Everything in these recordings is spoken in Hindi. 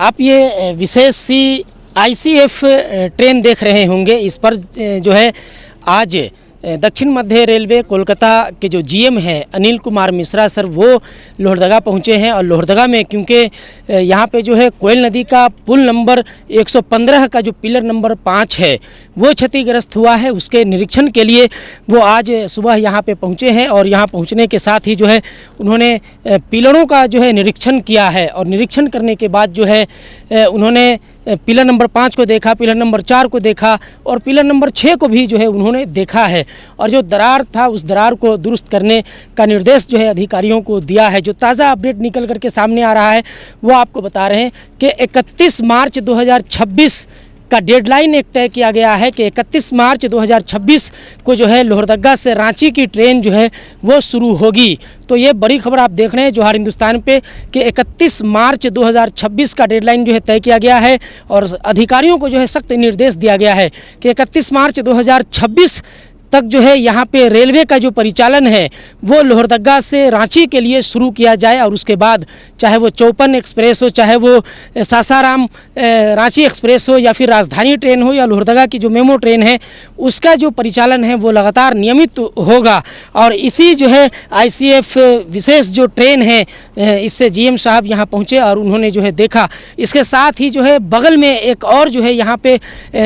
आप ये विशेष सी आईसीएफ ट्रेन देख रहे होंगे। इस पर जो है आज दक्षिण मध्य रेलवे कोलकाता के जो जीएम हैं अनिल कुमार मिश्रा सर, वो लोहरदगा पहुंचे हैं। और लोहरदगा में क्योंकि यहाँ पे जो है कोयल नदी का पुल नंबर 115 का जो पिलर नंबर 5 है वो क्षतिग्रस्त हुआ है, उसके निरीक्षण के लिए वो आज सुबह यहाँ पे पहुँचे हैं। और यहाँ पहुँचने के साथ ही जो है उन्होंने पिलरों का जो है निरीक्षण किया है। और निरीक्षण करने के बाद जो है उन्होंने पिलर नंबर 5 को देखा, पिलर नंबर 4 को देखा और पिलर नंबर 6 को भी जो है उन्होंने देखा है। और जो दरार था उस दरार को दुरुस्त करने का निर्देश जो है अधिकारियों को दिया है। जो ताज़ा अपडेट निकल करके सामने आ रहा है वो आपको बता रहे हैं कि 31 मार्च 2026 का डेडलाइन एक तय किया गया है कि 31 मार्च 2026 को जो है लोहरदगा से रांची की ट्रेन जो है वो शुरू होगी। तो ये बड़ी खबर आप देख रहे हैं जोहार हिंदुस्तान पे कि 31 मार्च 2026 का डेडलाइन जो है तय किया गया है। और अधिकारियों को जो है सख्त निर्देश दिया गया है कि 31 मार्च 2026 तक जो है यहाँ पे रेलवे का जो परिचालन है वो लोहरदगा से रांची के लिए शुरू किया जाए। और उसके बाद चाहे वो 54 एक्सप्रेस हो, चाहे वो सासाराम रांची एक्सप्रेस हो, या फिर राजधानी ट्रेन हो, या लोहरदगा की जो मेमो ट्रेन है उसका जो परिचालन है वो लगातार नियमित होगा। और इसी जो है आईसीएफ विशेष जो ट्रेन है इससे जीएम साहब यहाँ पहुँचे और उन्होंने जो है देखा। इसके साथ ही जो है बगल में एक और जो है यहाँ पे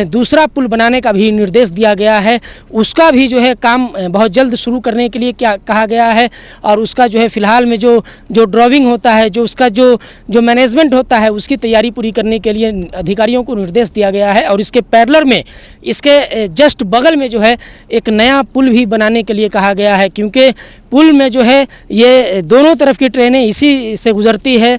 दूसरा पुल बनाने का भी निर्देश दिया गया है, उसका भी जो है काम बहुत जल्द शुरू करने के लिए क्या कहा गया है। और उसका जो है फ़िलहाल में जो ड्राइंग होता है, जो उसका जो मैनेजमेंट होता है, उसकी तैयारी पूरी करने के लिए अधिकारियों को निर्देश दिया गया है। और इसके पैरेलल में इसके जस्ट बगल में जो है एक नया पुल भी बनाने के लिए कहा गया है, क्योंकि पुल में जो है ये दोनों तरफ की ट्रेनें इसी से गुजरती है।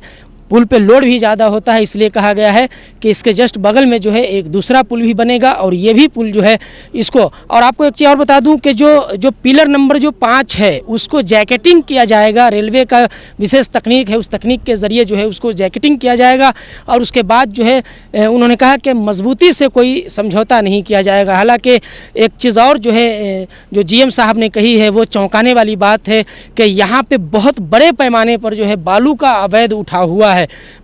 पुल पे लोड भी ज़्यादा होता है, इसलिए कहा गया है कि इसके जस्ट बगल में जो है एक दूसरा पुल भी बनेगा। और ये भी पुल जो है इसको, और आपको एक चीज़ और बता दूं कि जो पिलर नंबर जो 5 है उसको जैकेटिंग किया जाएगा। रेलवे का विशेष तकनीक है, उस तकनीक के ज़रिए जो है उसको जैकेटिंग किया जाएगा। और उसके बाद जो है उन्होंने कहा कि मजबूती से कोई समझौता नहीं किया जाएगा। हालाँकि एक चीज़ और जो है जो जीएम साहब ने कही है वो चौंकाने वाली बात है कि यहाँ पर बहुत बड़े पैमाने पर जो है बालू का अवैध उठा हुआ है,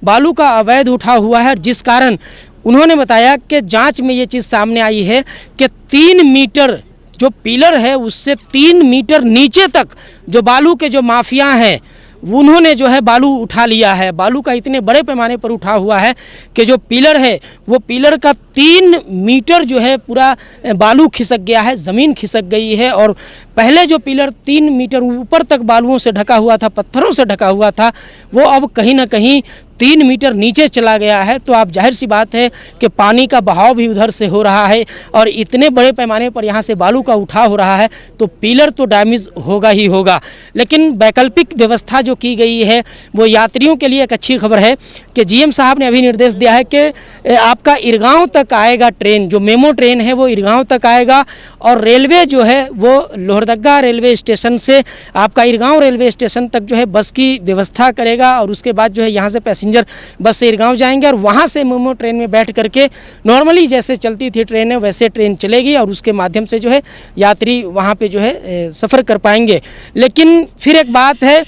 बालू का अवैध उठा हुआ है, जिस कारण उन्होंने बताया कि जांच में ये चीज़ सामने आई है कि 3 मीटर जो पिलर है उससे 3 मीटर नीचे तक जो बालू के जो माफिया हैं उन्होंने जो है बालू उठा लिया है। बालू का इतने बड़े पैमाने पर उठा हुआ है कि जो पिलर है वो पिलर का 3 मीटर जो है पूरा बालू खिसक गया है, ज़मीन खिसक गई है। और पहले जो पिलर 3 मीटर ऊपर तक बालुओं से ढका हुआ था, पत्थरों से ढका हुआ था, वो अब कहीं ना कहीं 3 मीटर नीचे चला गया है। तो आप जाहिर सी बात है कि पानी का बहाव भी उधर से हो रहा है और इतने बड़े पैमाने पर यहाँ से बालू का उठाव हो रहा है तो पिलर तो डैमेज होगा ही होगा। लेकिन वैकल्पिक व्यवस्था जो की गई है वो यात्रियों के लिए एक अच्छी खबर है कि जीएम साहब ने अभी निर्देश दिया है कि आपका इरगांव तक आएगा ट्रेन, जो मेमो ट्रेन है वो इरगांव तक आएगा। और रेलवे जो है वो लोहरदगा रेलवे स्टेशन से आपका इरगांव रेलवे स्टेशन तक जो है बस की व्यवस्था करेगा। और उसके बाद जो है यहाँ से पैसेंजर बस से इरगांव जाएंगे और वहाँ से मेमो ट्रेन में बैठ करके नॉर्मली जैसे चलती थी ट्रेनें वैसे ट्रेन चलेगी और उसके माध्यम से जो है यात्री वहाँ पे जो है सफ़र कर पाएंगे। लेकिन फिर एक बात है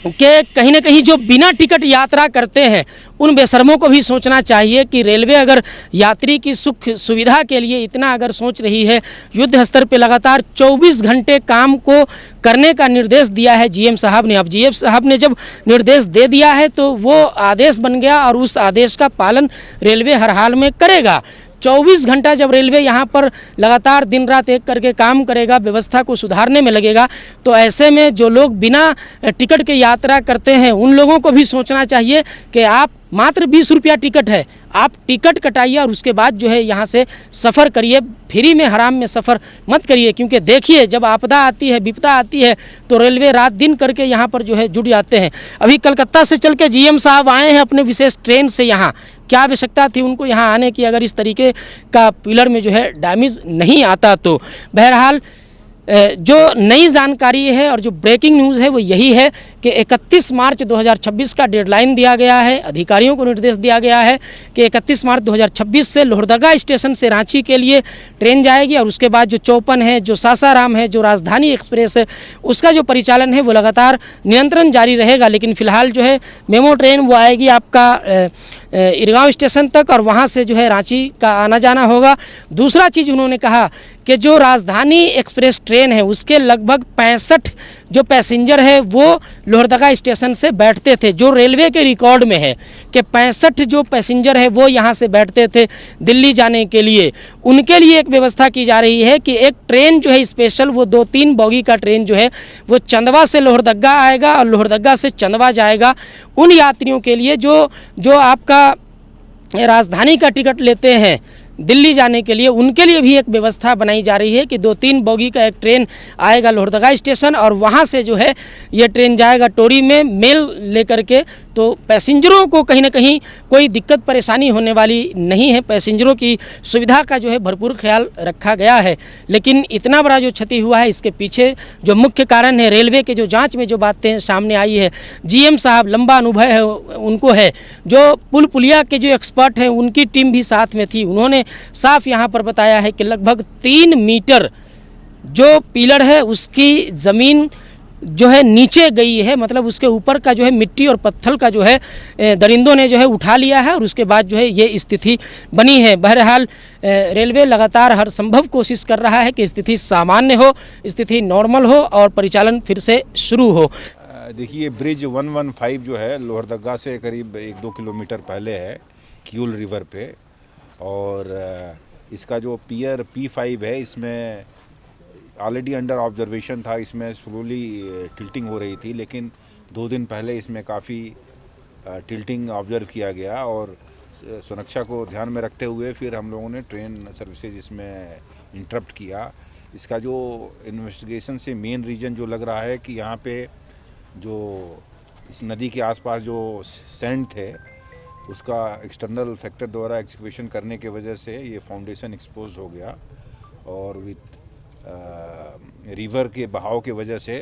कि कहीं ना कहीं जो बिना टिकट यात्रा करते हैं उन बेशर्मों को भी सोचना चाहिए कि रेलवे अगर यात्री की सुख सुविधा के लिए इतना अगर सोच रही है, युद्ध स्तर पे लगातार 24 घंटे काम को करने का निर्देश दिया है जीएम साहब ने। अब जीएम साहब ने जब निर्देश दे दिया है तो वो आदेश बन गया और उस आदेश का पालन रेलवे हर हाल में करेगा। 24 घंटा जब रेलवे यहाँ पर लगातार दिन रात एक करके काम करेगा, व्यवस्था को सुधारने में लगेगा, तो ऐसे में जो लोग बिना टिकट के यात्रा करते हैं उन लोगों को भी सोचना चाहिए कि आप मात्र 20 रुपया टिकट है, आप टिकट कटाइए और उसके बाद जो है यहाँ से सफ़र करिए। फ्री में हराम में सफ़र मत करिए, क्योंकि देखिए जब आपदा आती है, विपदा आती है तो रेलवे रात दिन करके यहाँ पर जो है जुट जाते हैं। अभी कलकत्ता से चल के जीएम साहब आए हैं अपने विशेष ट्रेन से यहाँ, क्या आवश्यकता थी उनको यहाँ आने की अगर इस तरीके का पिलर में जो है डैमेज नहीं आता तो। बहरहाल जो नई जानकारी है और जो ब्रेकिंग न्यूज़ है वो यही है कि 31 मार्च 2026 का डेडलाइन दिया गया है। अधिकारियों को निर्देश दिया गया है कि 31 मार्च 2026 से लोहरदगा स्टेशन से रांची के लिए ट्रेन जाएगी और उसके बाद जो 54 है, जो सासाराम है, जो राजधानी एक्सप्रेस है, उसका जो परिचालन है वो लगातार नियंत्रण जारी रहेगा। लेकिन फ़िलहाल जो है मेमो ट्रेन वो आएगी आपका इरगांव स्टेशन तक और वहाँ से जो है रांची का आना जाना होगा। दूसरा चीज़ उन्होंने कहा कि जो राजधानी एक्सप्रेस ट्रेन है उसके लगभग 65 जो पैसेंजर है वो लोहरदगा स्टेशन से बैठते थे, जो रेलवे के रिकॉर्ड में है कि 65 जो पैसेंजर है वो यहाँ से बैठते थे दिल्ली जाने के लिए। उनके लिए एक व्यवस्था की जा रही है कि एक ट्रेन जो है स्पेशल, वो 2-3 बोगी का ट्रेन जो है वो चंदवा से लोहरदगा आएगा और लोहरदगा से चंदवा जाएगा। उन यात्रियों के लिए जो आपका राजधानी का टिकट लेते हैं दिल्ली जाने के लिए, उनके लिए भी एक व्यवस्था बनाई जा रही है कि 2-3 बोगी का एक ट्रेन आएगा लोहरदगा स्टेशन और वहाँ से जो है ये ट्रेन जाएगा टोरी में मेल लेकर के। तो पैसेंजरों को कहीं ना कहीं कोई दिक्कत परेशानी होने वाली नहीं है, पैसेंजरों की सुविधा का जो है भरपूर ख्याल रखा गया है। लेकिन इतना बड़ा जो क्षति हुआ है इसके पीछे जो मुख्य कारण है, रेलवे के जो जांच में जो बातें सामने आई है, जीएम साहब लंबा अनुभव है उनको है, जो पुल पुलिया के जो एक्सपर्ट हैं उनकी टीम भी साथ में थी। उन्होंने साफ यहाँ पर बताया है कि लगभग 3 मीटर जो पिलर है उसकी ज़मीन जो है नीचे गई है, मतलब उसके ऊपर का जो है मिट्टी और पत्थर का जो है दरिंदों ने जो है उठा लिया है और उसके बाद जो है ये स्थिति बनी है। बहरहाल रेलवे लगातार हर संभव कोशिश कर रहा है कि स्थिति सामान्य हो, स्थिति नॉर्मल हो और परिचालन फिर से शुरू हो। देखिए, ब्रिज 115 जो है लोहरदगा से करीब 1-2 किलोमीटर पहले है किऊल रिवर पे, और इसका जो पियर P5 है इसमें ऑलरेडी अंडर ऑब्जर्वेशन था, इसमें स्लोली टिल्टिंग हो रही थी, लेकिन 2 दिन पहले इसमें काफ़ी टिल्टिंग ऑब्जर्व किया गया और सुरक्षा को ध्यान में रखते हुए फिर हम लोगों ने ट्रेन सर्विसेज इसमें इंटरप्ट किया। इसका जो इन्वेस्टिगेशन से मेन रीज़न जो लग रहा है कि यहाँ पे जो इस नदी के आसपास जो सैंड थे उसका एक्सटर्नल फैक्टर द्वारा एक्सकवेशन करने के वजह से ये फाउंडेशन एक्सपोज हो गया और विथ रिवर के बहाव के वजह से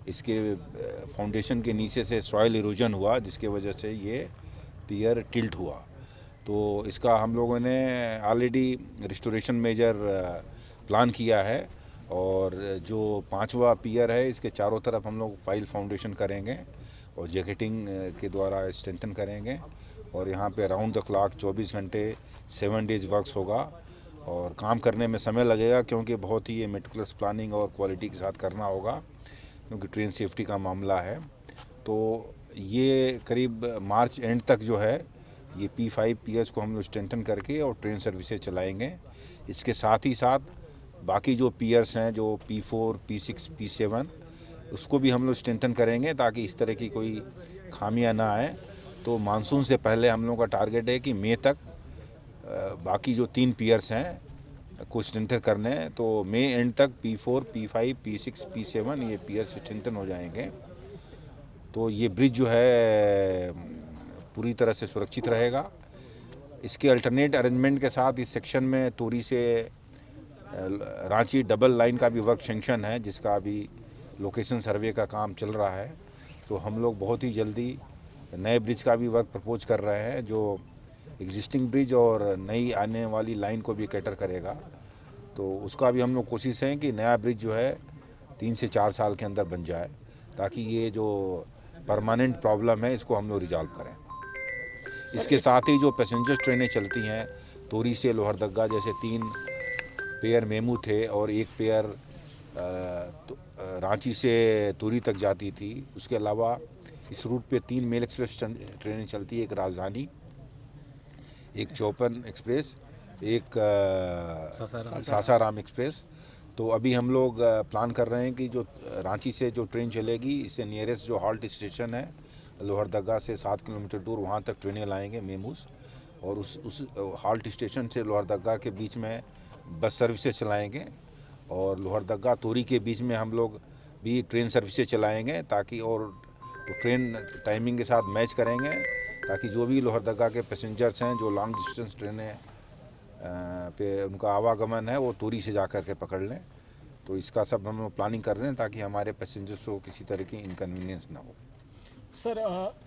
इसके फाउंडेशन के नीचे से सॉइल इरोजन हुआ, जिसके वजह से ये पियर टिल्ट हुआ। तो इसका हम लोगों ने ऑलरेडी रिस्टोरेशन मेजर प्लान किया है और जो 5वां पियर है इसके चारों तरफ हम लोग फाइल फाउंडेशन करेंगे और जैकेटिंग के द्वारा स्ट्रेंथन करेंगे और यहाँ पे राउंड द क्लॉक 24 घंटे 7 डेज वर्क्स होगा और काम करने में समय लगेगा क्योंकि बहुत ही ये मेटिकुलस प्लानिंग और क्वालिटी के साथ करना होगा क्योंकि ट्रेन सेफ्टी का मामला है। तो ये करीब मार्च एंड तक जो है ये P5 पियर्स को हम लोग स्ट्रेंथन करके और ट्रेन सर्विसेज चलाएंगे। इसके साथ ही साथ बाकी जो पियर्स हैं जो P4, P6, P7 उसको भी हम लोग स्ट्रेंथन करेंगे ताकि इस तरह की कोई खामियां ना आए। तो मानसून से पहले हम लोगों का टारगेट है कि मई तक बाकी जो 3 पियर्स हैं को स्ट्रेंथन करने हैं। तो मई एंड तक P4, P5, P6, P7 ये पियर्स स्ट्रेंथन हो जाएंगे। तो ये ब्रिज जो है पूरी तरह से सुरक्षित रहेगा। इसके अल्टरनेट अरेंजमेंट के साथ इस सेक्शन में तोरी से रांची डबल लाइन का भी वर्क सेंक्शन है, जिसका अभी लोकेशन सर्वे का काम चल रहा है। तो हम लोग बहुत ही जल्दी नए ब्रिज का भी वर्क प्रपोज कर रहे हैं जो एग्जिस्टिंग ब्रिज और नई आने वाली लाइन को भी कैटर करेगा। तो उसका भी हम लोग कोशिश है कि नया ब्रिज जो है 3 से 4 साल के अंदर बन जाए ताकि ये जो परमानेंट प्रॉब्लम है इसको हम लोग रिजॉल्व करें। इसके साथ ही जो पैसेंजर ट्रेनें चलती हैं तोरी से लोहरदगा, जैसे 3 पेयर मेमू थे और 1 पेयर रांची से तोरी तक जाती थी। उसके अलावा इस रूट पे 3 मेल एक्सप्रेस ट्रेनें चलती है, एक राजधानी, एक चौपन एक्सप्रेस, एक सासाराम एक्सप्रेस। तो अभी हम लोग प्लान कर रहे हैं कि जो रांची से जो ट्रेन चलेगी इससे नियरेस्ट जो हॉल्ट स्टेशन है लोहरदगा से 7 किलोमीटर दूर वहाँ तक ट्रेनें लाएंगे मेमूस, और उस हॉल्ट स्टेशन से लोहरदगा के बीच में बस सर्विसेज चलाएंगे और लोहरदगा तोरी के बीच में हम लोग भी ट्रेन सर्विसेज चलाएंगे ताकि और ट्रेन टाइमिंग के साथ मैच करेंगे ताकि जो भी लोहरदगा के पैसेंजर्स हैं जो लॉन्ग डिस्टेंस ट्रेनें पे उनका आवागमन है वो तोरी से जा कर के पकड़ लें। तो इसका सब हम लोग प्लानिंग कर रहे हैं ताकि हमारे पैसेंजर्स को किसी तरह की इनकन्वीनियंस ना हो। सर,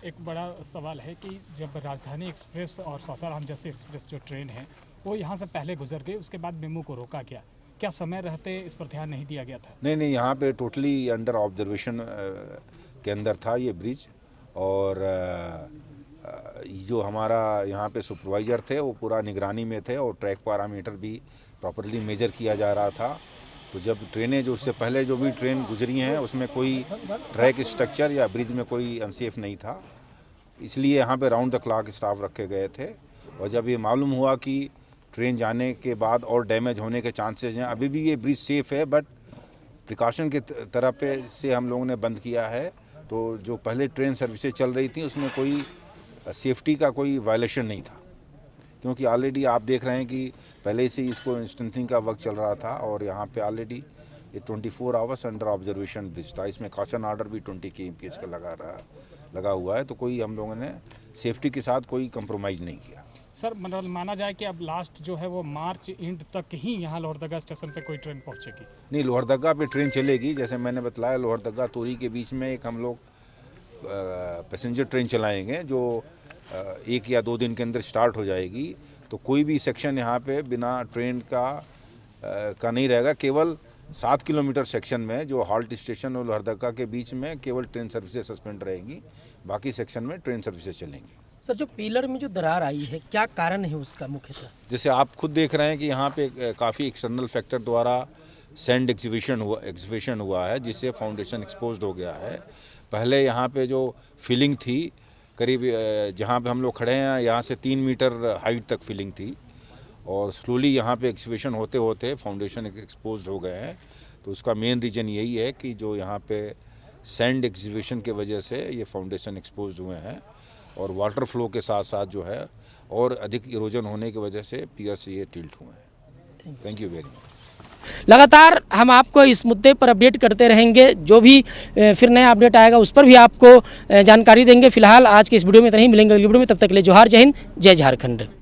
एक बड़ा सवाल है कि जब राजधानी एक्सप्रेस और सासाराम जैसी एक्सप्रेस जो ट्रेन है वो यहाँ से पहले गुजर गई, उसके बाद मेमू को रोका गया, क्या समय रहते इस पर ध्यान नहीं दिया गया था? नहीं, यहाँ पे टोटली अंडर ऑब्जर्वेशन के अंदर था ये ब्रिज और जो हमारा यहाँ पे सुपरवाइज़र थे वो पूरा निगरानी में थे और ट्रैक पैरामीटर भी प्रॉपरली मेजर किया जा रहा था। तो जब ट्रेनें जो उससे पहले जो भी ट्रेन गुजरी हैं उसमें कोई ट्रैक स्ट्रक्चर या ब्रिज में कोई अनसेफ नहीं था, इसलिए यहाँ पे राउंड द क्लॉक स्टाफ रखे गए थे। और जब ये मालूम हुआ कि ट्रेन जाने के बाद और डैमेज होने के चांसेस हैं, अभी भी ये ब्रिज सेफ़ है बट प्रिकॉशन के तरफ पे से हम लोगों ने बंद किया है। तो जो पहले ट्रेन सर्विसेज चल रही थी उसमें कोई सेफ्टी का कोई वायलेशन नहीं था, क्योंकि ऑलरेडी आप देख रहे हैं कि पहले से ही इसको स्ट्रेंथनिंग का वर्क चल रहा था और यहाँ पे ऑलरेडी ये 24 आवर्स अंडर ऑब्जर्वेशन ब्रिज था। इसमें कॉशन ऑर्डर भी 20 kmph का लगा हुआ है। तो कोई हम लोगों ने सेफ्टी के साथ कोई कंप्रोमाइज़ नहीं किया। सर मतलब माना जाए कि अब लास्ट जो है वो मार्च एंड तक ही यहाँ लोहरदगा स्टेशन पे कोई ट्रेन पहुँचेगी? नहीं, लोहरदगा पे ट्रेन चलेगी। जैसे मैंने बताया, लोहरदगा तोरी के बीच में एक हम लोग पैसेंजर ट्रेन चलाएंगे जो 1 या 2 दिन के अंदर स्टार्ट हो जाएगी। तो कोई भी सेक्शन यहाँ पे बिना ट्रेन का नहीं रहेगा। केवल 7 किलोमीटर सेक्शन में जो हाल्ट स्टेशन और लोहरदगा के बीच में केवल ट्रेन सर्विसेज सस्पेंड रहेंगी, बाकी सेक्शन में ट्रेन सर्विसेज चलेंगी। सर, जो पिलर में जो दरार आई है, क्या कारण है उसका मुख्यतः? जैसे आप खुद देख रहे हैं कि यहाँ पे काफ़ी एक्सटर्नल फैक्टर द्वारा सैंड एक्सिवेशन हुआ है, जिससे फाउंडेशन एक्सपोज्ड हो गया है। पहले यहाँ पे जो फिलिंग थी करीब जहाँ पे हम लोग खड़े हैं यहाँ से 3 मीटर हाइट तक फिलिंग थी और स्लोली यहाँ पे एक्सिवेशन होते होते फाउंडेशन एक्सपोज्ड हो गए हैं। तो उसका मेन रीज़न यही है कि जो यहाँ पे सैंड एक्सिवेशन के वजह से ये फाउंडेशन एक्सपोज्ड हुए हैं और वाटर फ्लो के साथ साथ जो है और अधिक इरोजन होने की वजह से पियर्स ये टिल्ट हुए हैं। Thank you very much. लगातार हम आपको इस मुद्दे पर अपडेट करते रहेंगे। जो भी फिर नया अपडेट आएगा उस पर भी आपको जानकारी देंगे। फिलहाल आज के इस वीडियो में इतना ही। मिलेंगे अगली वीडियो में, तब तक के लिए जोहार, जय हिंद, जय झारखंड।